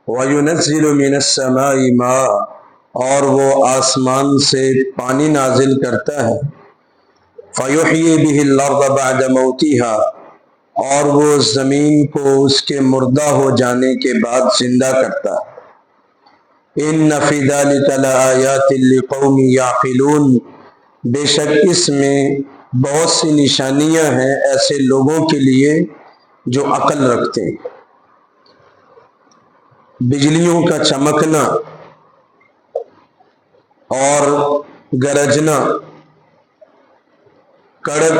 وَيُنَزِّلُ مِنَ السَّمَاءِ مَاءً، اور وہ آسمان سے پانی نازل کرتا ہے، فَيُحْيِي بِهِ الْأَرْضَ بَعْدَ مَوْتِهَا، اور وہ زمین کو اس کے مردہ ہو جانے کے بعد زندہ کرتا ہے۔ إِنَّ فِي ذَلِكَ لَآيَاتٍ لِقَوْمٍ يَعْقِلُونَ، بے شک اس میں بہت سی نشانیاں ہیں ایسے لوگوں کے لیے جو عقل رکھتے ہیں۔ بجلیوں کا چمکنا اور گرجنا، کڑک،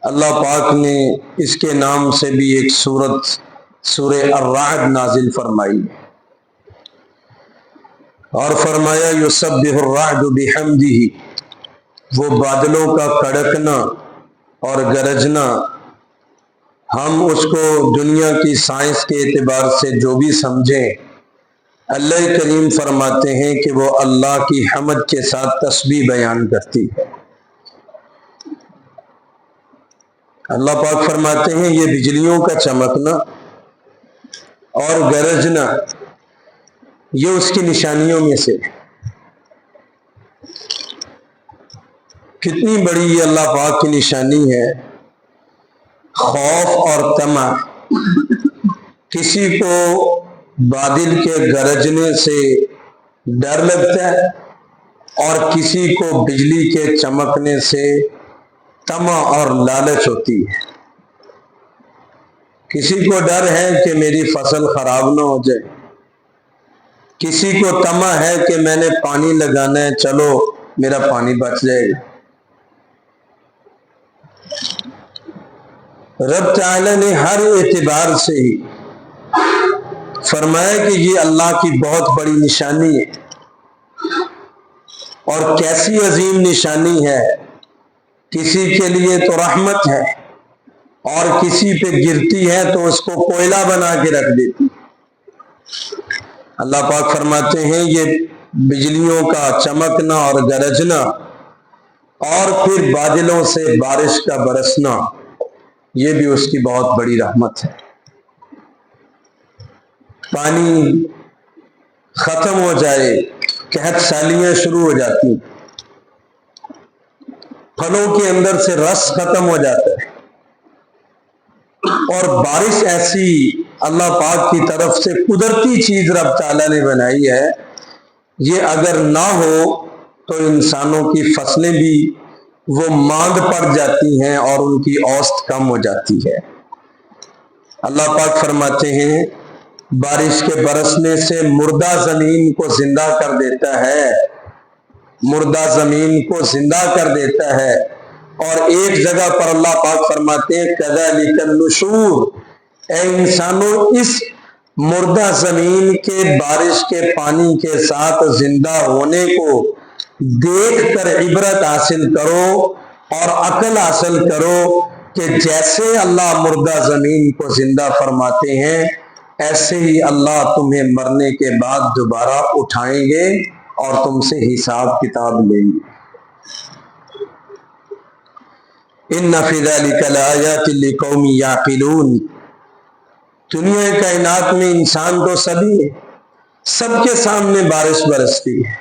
اللہ پاک نے اس کے نام سے بھی ایک سورہ الرعد نازل فرمائی اور فرمایا یسبح الرعد بحمدہ، وہ بادلوں کا کڑکنا اور گرجنا، ہم اس کو دنیا کی سائنس کے اعتبار سے جو بھی سمجھیں، اللہ کریم فرماتے ہیں کہ وہ اللہ کی حمد کے ساتھ تسبیح بیان کرتی ہے۔ اللہ پاک فرماتے ہیں یہ بجلیوں کا چمکنا اور گرجنا یہ اس کی نشانیوں میں سے، کتنی بڑی یہ اللہ پاک کی نشانی ہے۔ خوف اور طمع، کسی کو بادل کے گرجنے سے ڈر لگتا ہے اور کسی کو بجلی کے چمکنے سے طمع اور لالچ ہوتی ہے۔ کسی کو ڈر ہے کہ میری فصل خراب نہ ہو جائے، کسی کو طمع ہے کہ میں نے پانی لگانا ہے، چلو میرا پانی بچ جائے گا۔ رب تعالی نے ہر اعتبار سے ہی فرمایا کہ یہ اللہ کی بہت بڑی نشانی ہے، اور کیسی عظیم نشانی ہے۔ کسی کے لیے تو رحمت ہے اور کسی پہ گرتی ہے تو اس کو کوئلہ بنا کے رکھ دیتی۔ اللہ پاک فرماتے ہیں یہ بجلیوں کا چمکنا اور گرجنا اور پھر بادلوں سے بارش کا برسنا، یہ بھی اس کی بہت بڑی رحمت ہے۔ پانی ختم ہو جائے، قحط سالیاں شروع ہو جاتی، پھلوں کے اندر سے رس ختم ہو جاتا ہے، اور بارش ایسی اللہ پاک کی طرف سے قدرتی چیز رب تعالیٰ نے بنائی ہے، یہ اگر نہ ہو تو انسانوں کی فصلیں بھی وہ ماند پڑ جاتی ہیں اور ان کی اوسط کم ہو جاتی ہے۔ اللہ پاک فرماتے ہیں بارش کے برسنے سے مردہ زمین کو زندہ کر دیتا ہے، مردہ زمین کو زندہ کر دیتا ہے۔ اور ایک جگہ پر اللہ پاک فرماتے ہیں کذالک النشور، اے انسانوں اس مردہ زمین کے بارش کے پانی کے ساتھ زندہ ہونے کو دیکھ کر عبرت حاصل کرو اور عقل حاصل کرو کہ جیسے اللہ مردہ زمین کو زندہ فرماتے ہیں ایسے ہی اللہ تمہیں مرنے کے بعد دوبارہ اٹھائیں گے اور تم سے حساب کتاب لیں گے۔ ان فی ذلک لآیات لقوم یعقلون، دنیا کائنات میں انسان تو سبھی ہے، سب کے سامنے بارش برستی ہے۔